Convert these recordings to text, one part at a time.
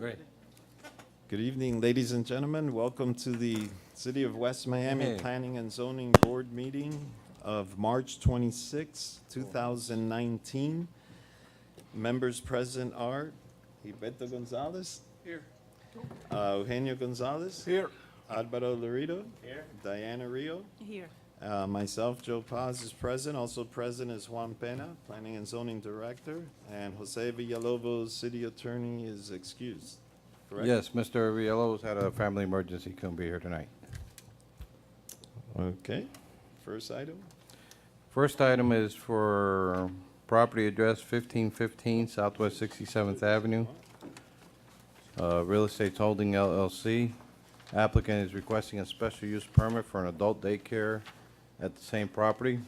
Great. Good evening, ladies and gentlemen. Welcome to the City of West Miami Hey. Planning and Zoning Board meeting of March 26, 2019. Members present are Gilberto Gonzalez. Here. Eugenio Gonzalez. Here. Alvaro Laredo. Here. Diana Rio. Here. Myself, Joe Paz, is present. Also present is Juan Pena, Planning and Zoning Director, and Jose Villalobos, City Attorney, is excused. Correct? Yes, Mr. Villalobos had a family emergency, couldn't be here tonight. Okay. First item. First item is for property address 1515 Southwest 67th Avenue. Real Estates Holding LLC. Applicant is requesting a special use permit for an adult daycare at the same property.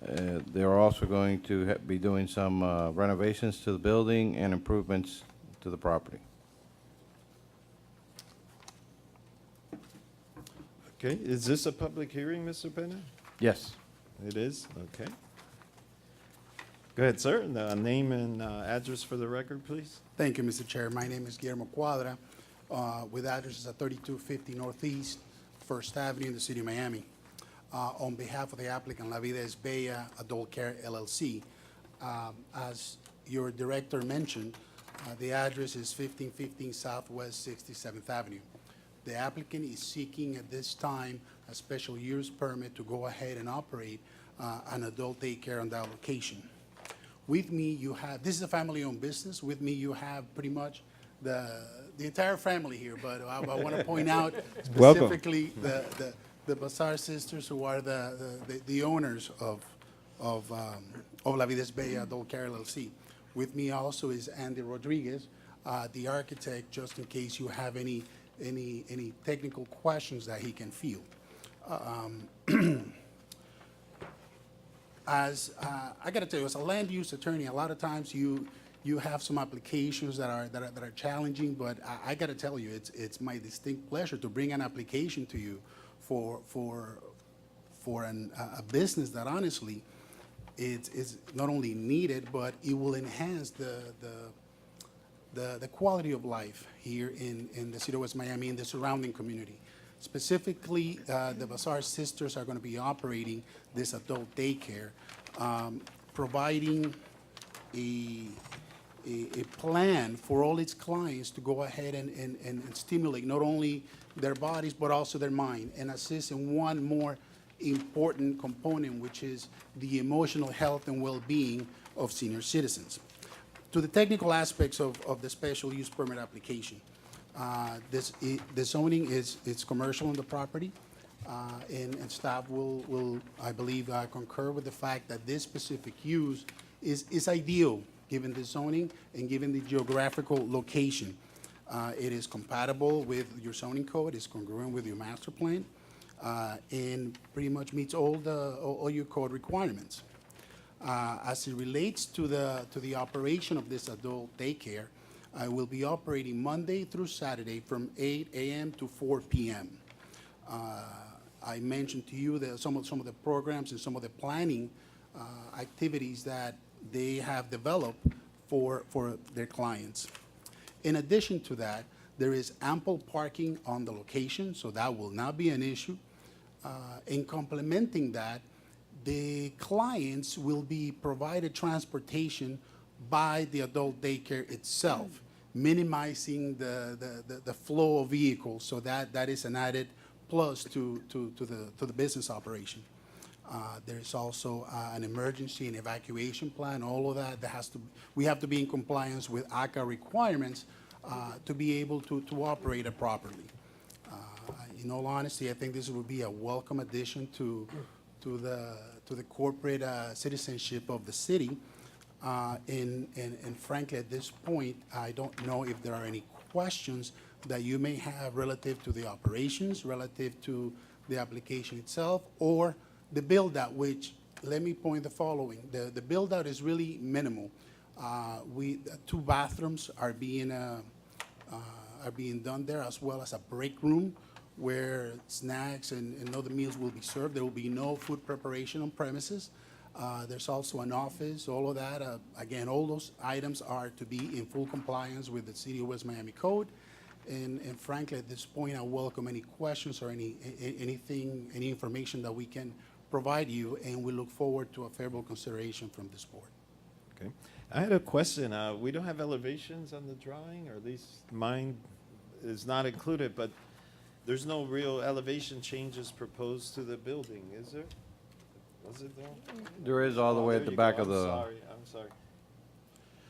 They are also going to be doing some renovations to the building and improvements to the property. Okay, is this a public hearing, Mr. Pena? Yes. It is, okay. Go ahead, sir. Name and address for the record, please. Thank you, Mr. Chair. My name is Guillermo Cuadra, with addresses at 3250 Northeast First Avenue in the city of Miami. On behalf of the applicant, La Vida es Bella Adult Care LLC, as your director mentioned, the address is 1515 Southwest 67th Avenue. The applicant is seeking at this time a special use permit to go ahead and operate an adult daycare on that location. With me, you have, this is a family-owned business. With me, you have pretty much the entire family here, but I want to point out Welcome. specifically the Bazaar sisters, who are the owners of La Vida es Bella Adult Care LLC. With me also is Andy Rodriguez, the architect, just in case you have any technical questions that he can field. As I got to tell you, as a land use attorney, a lot of times you have some applications that are challenging. But I got to tell you, it's my distinct pleasure to bring an application to you for a business that honestly is not only needed, but it will enhance the quality of life here in the city of West Miami and the surrounding community. Specifically, the Bazaar sisters are going to be operating this adult daycare, providing a plan for all its clients to go ahead and stimulate not only their bodies but also their mind, and assist in one more important component, which is the emotional health and well-being of senior citizens. To the technical aspects of the special use permit application. The zoning is commercial on the property, and staff will I believe, concur with the fact that this specific use is ideal given the zoning and given the geographical location. It is compatible with your zoning code, it's congruent with your master plan, and pretty much meets all your code requirements. As it relates to the operation of this adult daycare, I will be operating Monday through Saturday from 8 a.m. to 4 p.m. I mentioned to you that some of the programs and some of the planning activities that they have developed for their clients. In addition to that, there is ample parking on the location, so that will not be an issue. In complementing that, the clients will be provided transportation by the adult daycare itself, minimizing the flow of vehicles. So that is an added plus to the business operation. There's also an emergency and evacuation plan. All of that we have to be in compliance with ACA requirements to be able to operate it properly. In all honesty, I think this would be a welcome addition to the corporate citizenship of the city. And frankly, at this point, I don't know if there are any questions that you may have relative to the operations, relative to the application itself, or the build-out, which, let me point the following. The build-out is really minimal. 2 bathrooms are being done there, as well as a break room where snacks and other meals will be served. There will be no food preparation on premises. There's also an office, all of that. Again, all those items are to be in full compliance with the City of West Miami Code. And frankly, at this point, I welcome any questions or anything, any information that we can provide you, and we look forward to a favorable consideration from this board. Okay. I had a question. We don't have elevations on the drawing, or at least mine is not included, but there's no real elevation changes proposed to the building, is there? Was it there? There is all the way Oh, at there the you back go. of the, I'm sorry.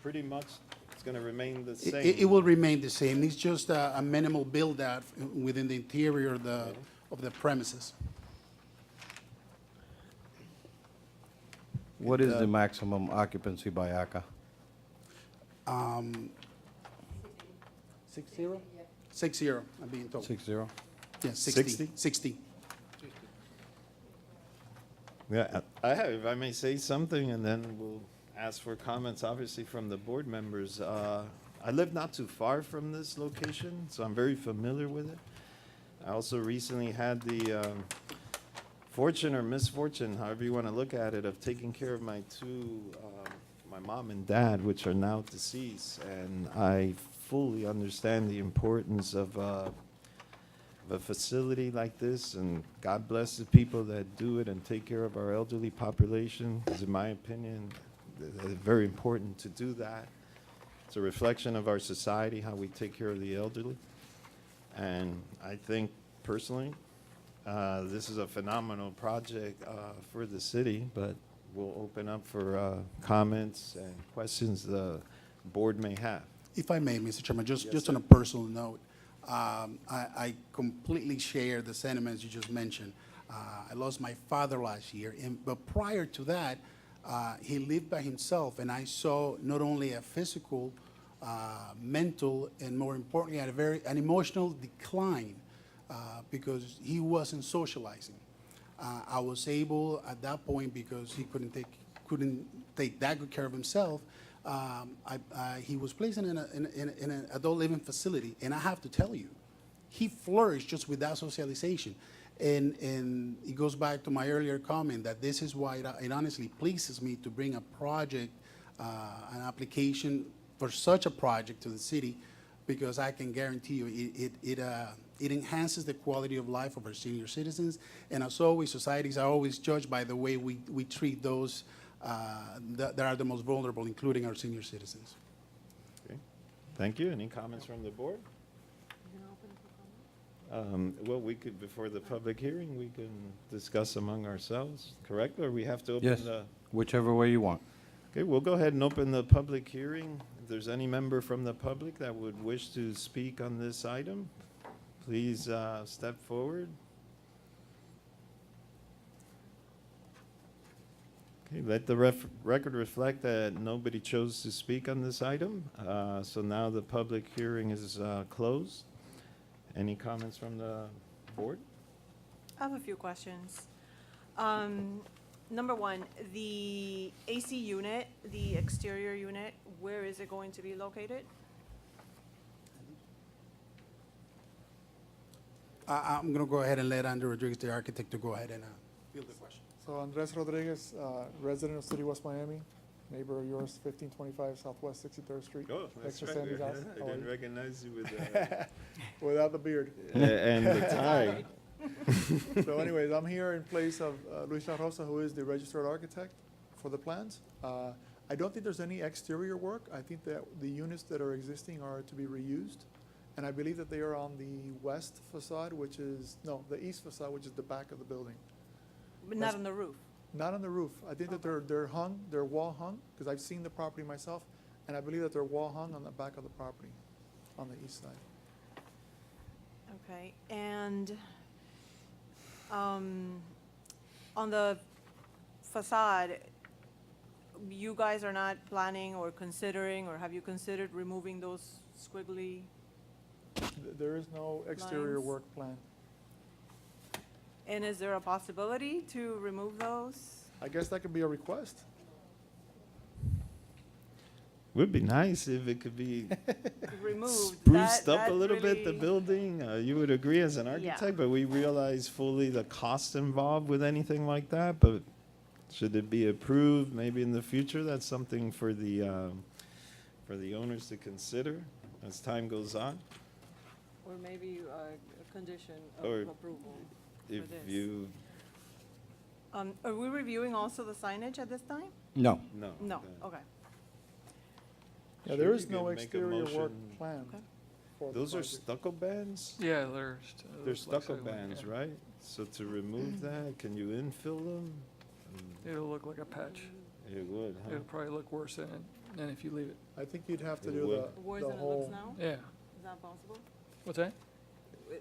Pretty much, it's gonna remain the It- same. It will remain the same. It's just a minimal build-out within the interior of the premises. what is the maximum occupancy by ACA? 60? 60, I'm being told. 60? Yeah, 60? 60. 60. Yeah, I have, if I may say something, and then we'll ask for comments, obviously, from the board members. I live not too far from this location, so I'm very familiar with it. I also recently had the fortune or misfortune, however you want to look at it, of taking care of my my mom and dad, which are now deceased, and I fully understand the importance of a facility like this, and God bless the people that do it and take care of our elderly population, because in my opinion, it's very important to do that. It's a reflection of our society, how we take care of the elderly. And I think personally, this is a phenomenal project for the city, but we'll open up for comments and questions the board may have. If I may, Mr. Chairman, Yes, just sir. on a personal note, I completely share the sentiments you just mentioned. I lost my father last year, but prior to that, he lived by himself, and I saw not only a physical, mental, and more importantly, an emotional decline because he wasn't socializing. I was able at that point, because he couldn't take that good care of himself. He was placed in an adult living facility, and I have to tell you, he flourished just with that socialization. And it goes back to my earlier comment that this is why it honestly pleases me to bring a project, an application for such a project to the city, because I can guarantee you it enhances the quality of life of our senior citizens. And as always, societies are always judged by the way we treat those that are the most vulnerable, including our senior citizens. Okay. Thank you. Any comments from the board? Well, we could, before the public hearing, we can discuss among ourselves, correct? Or we have to open Yes, the? whichever way you want. Okay, we'll go ahead and open the public hearing. If there's any member from the public that would wish to speak on this item, please step forward. Okay, let the record reflect that nobody chose to speak on this item. So now the public hearing is closed. Any comments from the board? I have a few questions. Number one, the AC unit, the exterior unit, where is it going to be located? I'm going to go ahead and let Andrew Rodriguez, the architect, to go ahead and field the question. So Andres Rodriguez, resident of City West Miami, neighbor of yours, 1525 Southwest 63rd Street. Oh, that's Extra right. Sandy Guys. I How are didn't you? recognize you with Without the beard. and the tie. So anyways, I'm here in place of Luis La Rosa, who is the registered architect for the plans. I don't think there's any exterior work. I think that the units that are existing are to be reused. And I believe that they are on the west facade, which is, no, the east facade, which is the back of the building. But not on the roof? Not on the roof. I think that they're hung, they're wall hung, because I've seen the property myself, and I believe that they're wall hung on the back of the property, on the east side. Okay, and on the facade, you guys are not planning or considering, or have you considered removing those squiggly? There is no exterior Lines. work plan. And is there a possibility to remove those? I guess that could be a request. Would be nice if it could be Removed? spruced up That a little bit, the really- building. You would agree as an Yeah. architect, but we realize fully the cost involved with anything like that. But Should it be approved, maybe in the future? That's something for the owners to consider as time goes on. Or maybe a condition Or of approval. If this. you, Are we reviewing also the signage at this time? No. no. No, the- okay. Yeah, Sure, there you is no can make a exterior work motion. plan Okay. for the Those are project. stucco bands? Yeah, They're stucco bands, right? So to remove that, can you infill them? It'll look like a patch. It would, huh? It'll probably look worse than if you leave it. I think you'd have to It do would. Worse the than it looks whole, now? Yeah. Is that possible? What's that?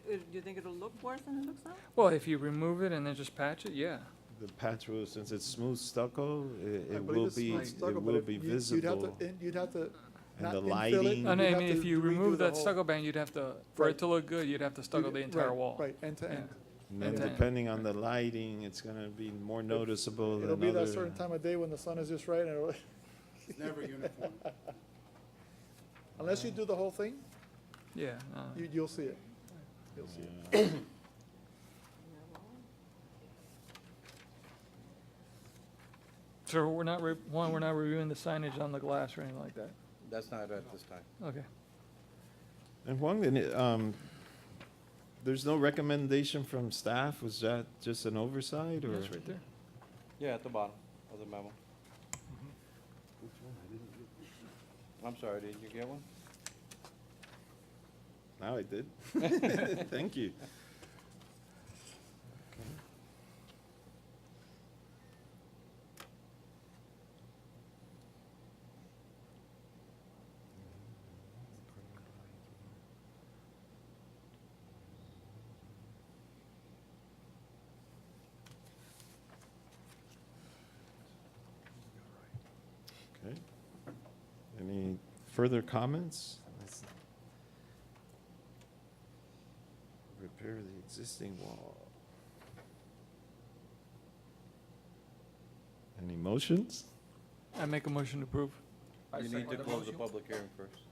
Do you think it'll look worse than it looks now? Well, if you remove it and then just patch it, yeah. The patch will, since it's smooth stucco, I it believe will it's be, smooth it stucco, but will if be you'd have visible. You'd have to And not the infill it, lighting. you'd I have mean, to if you redo remove the that whole- stucco band, you'd have to, for Right. it to look good, you'd have to stucco the entire Right, wall. Right, end to Yeah. end. And then Okay. depending on the lighting, it's gonna be more noticeable It'll than be that other. certain time of day when the sun is just right, and it'll- It's never uniform. unless you do the whole thing, Yeah. you'll see it. You'll see it. So we're not, we're not reviewing the signage on the glass or anything like that? That's not at this time. Okay. And Juan, there's no recommendation from staff, was that just an oversight, or? That's right there. Yeah, at the bottom of the memo. I'm sorry, did you get one? Now I did. Thank you. Okay. Any further comments? Repair the existing wall. Any motions? I make a motion to approve. You need to close the public hearing first.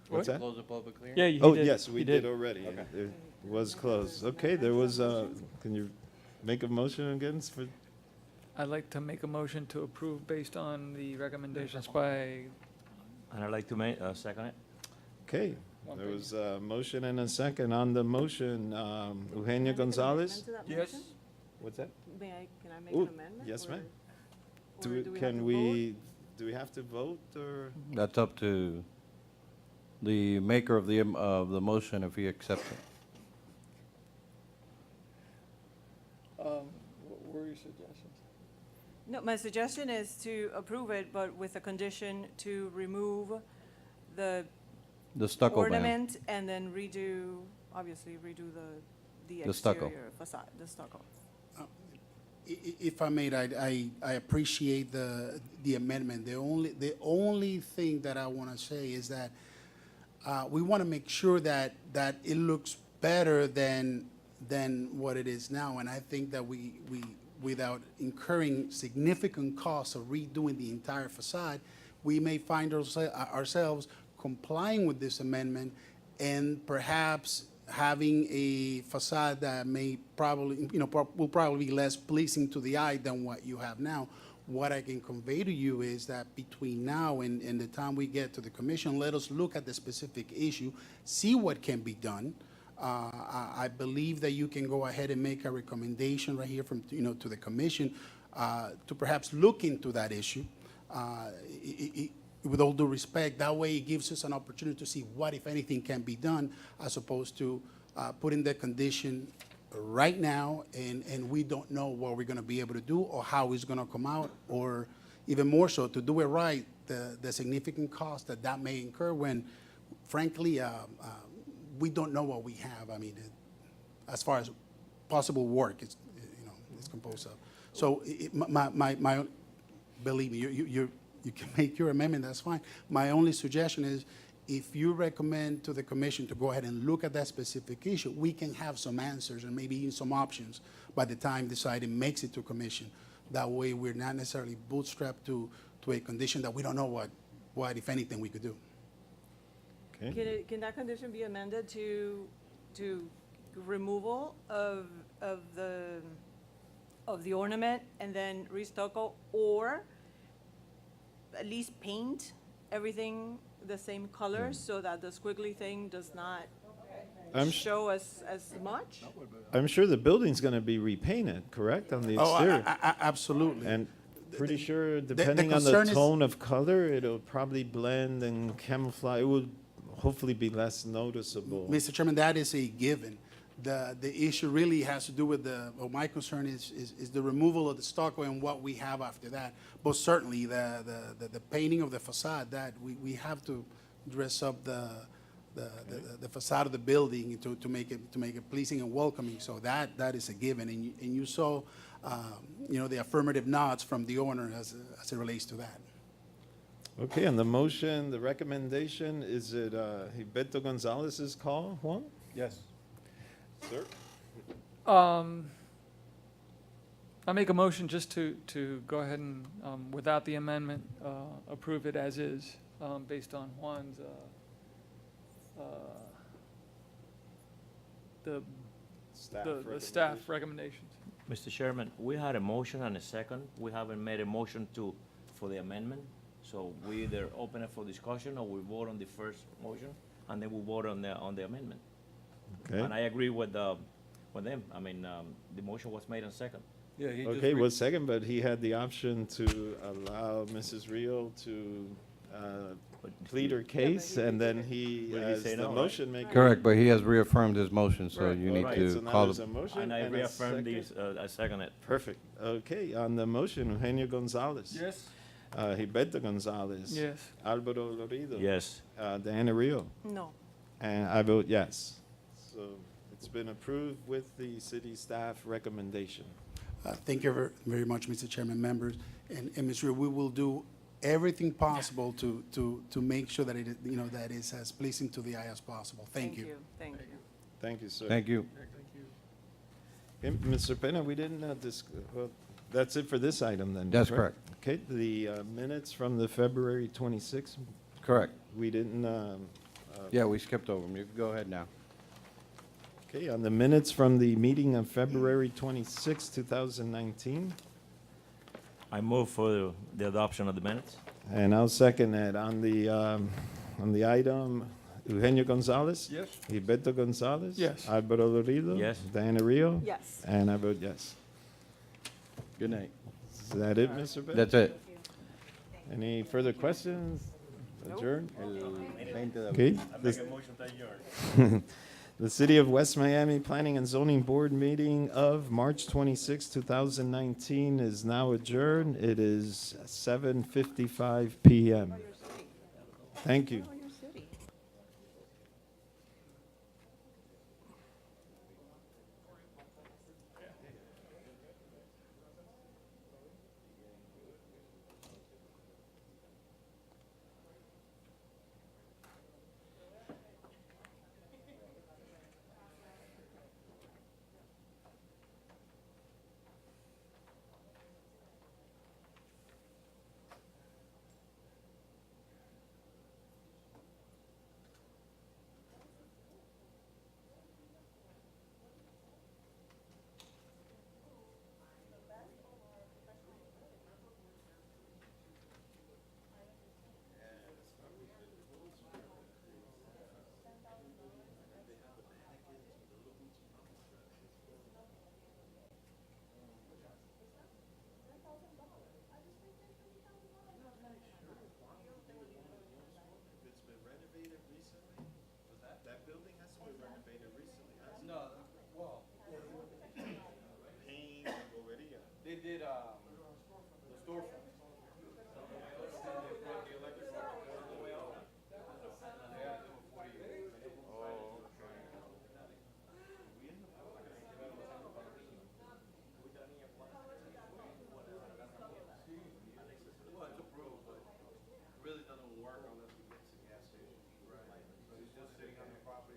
What's that? Close the public hearing? Yeah, you Oh, did. yes, we He did already. Okay. It was closed. Okay, there was, can you make a motion again for, I'd like to make a motion to approve based on the recommendations by, And I'd like to make, second it. okay. One There thing. was a motion and a second. On the motion, Can I Eugenia make an Gonzalez? amendment to that Yes. motion? What's that? Can I make Ooh, an amendment? yes, or- ma'am. or Do, do it- we have can to we, do we have to vote, or? That's up to the maker of the motion if he accepts it. what were your suggestions? No, my suggestion is to approve it, but with a condition to remove the The stucco band. ornament and then obviously redo the The stucco. exterior facade, the stucco. If I may, I appreciate the amendment. The only thing that I want to say is that we want to make sure that it looks better than what it is now. And I think that we without incurring significant costs of redoing the entire facade, we may find ourselves complying with this amendment and perhaps having a facade that may probably, will probably be less pleasing to the eye than what you have now. What I can convey to you is that between now and the time we get to the commission, let us look at the specific issue, see what can be done. I believe that you can go ahead and make a recommendation right here from, to the commission to perhaps look into that issue. With all due respect, that way it gives us an opportunity to see what, if anything, can be done, as opposed to putting the condition right now, and we don't know what we're gonna be able to do, or how it's gonna come out, or even more so, to do it right, the significant cost that may incur when, frankly, we don't know what we have. I mean, as far as possible work, it's composed of. So believe me, you can make your amendment, that's fine. My only suggestion is, if you recommend to the commission to go ahead and look at that specific issue, we can have some answers and maybe even some options by the time deciding makes it to commission. That way, we're not necessarily bootstrapped to a condition that we don't know what, if anything, we could do. Okay, Can that condition be amended to removal of the of the ornament and then restucco, or at least paint everything the same color so that the squiggly thing does not I'm sh- show as much? I'm sure the building's gonna be repainted, correct, on the Oh, exterior? absolutely. And pretty sure, depending on the concern is- tone of color, it'll probably blend and camouflage. It will hopefully be less noticeable. Mr. Chairman, that is a given. The issue really has to do with my concern is the removal of the stucco and what we have after that. But certainly, the painting of the facade, that we have to dress up the facade of the building to make it pleasing and welcoming. So that is a given. And you saw, the affirmative nods from the owner as it relates to that. Okay, on the motion, the recommendation, is it Gilberto Gonzalez's call, Juan? Yes. Sir? I make a motion just to go ahead and, without the amendment, approve it as is, based on Juan's, the staff recommendations. Mr. Chairman, we had a motion and a second. We haven't made a motion for the amendment. So we either open it for discussion or we vote on the first motion and then we vote on the amendment. Okay. And I agree with them. I mean, the motion was made on second. Yeah, he just. Okay, well, second, but he had the option to allow Mrs. Rio to plead her case, and then he, But he as say the no, right? motion maker. Correct, but he has reaffirmed his motion, so Right. you need Right, to so now call there's the. a motion And I and a reaffirm second. this, I second it. Perfect. Okay, on the motion, Eugenio Gonzalez. Yes. Gilberto Gonzalez. Yes. Alvaro Lorido. Yes. Diana Rio. No. And I vote yes. So it's been approved with the city staff recommendation. Thank you very much, Mr. Chairman, members. And Ms. Rio, we will do everything possible to make sure that that is as pleasing to the eye as possible. Thank you. Thank you. Thank you, sir. Thank you. Okay, Mr. Pena, we didn't, well, that's it for this item then? That's correct. Okay, the minutes from the February 26th, Correct. we didn't, Yeah, we skipped over him. You can go ahead now. okay, on the minutes from the meeting of February 26, 2019, I move for the adoption of the minutes. and I'll second that. On the item, Eugenio Gonzalez? Yes. Gilberto Gonzalez? Yes. Alvaro Lorido? Yes. Diana Rio? Yes. And I vote yes. Good night. Is that it, Mr. Pena? That's it. Any further questions? Nope. Adjourn? El 20 de Okay. motion to adjourn. The City of West Miami Planning and Zoning Board meeting of March 26, 2019 is now adjourned. It is 7:55 PM. Thank you. They did, the storefront. Really doesn't work unless we get to the gas station. Right. So it's just sitting on the property.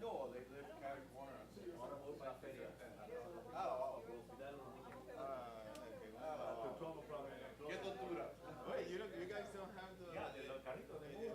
No, they live Cary Corner. ¿Qué cultura? Oye, you guys don't have the...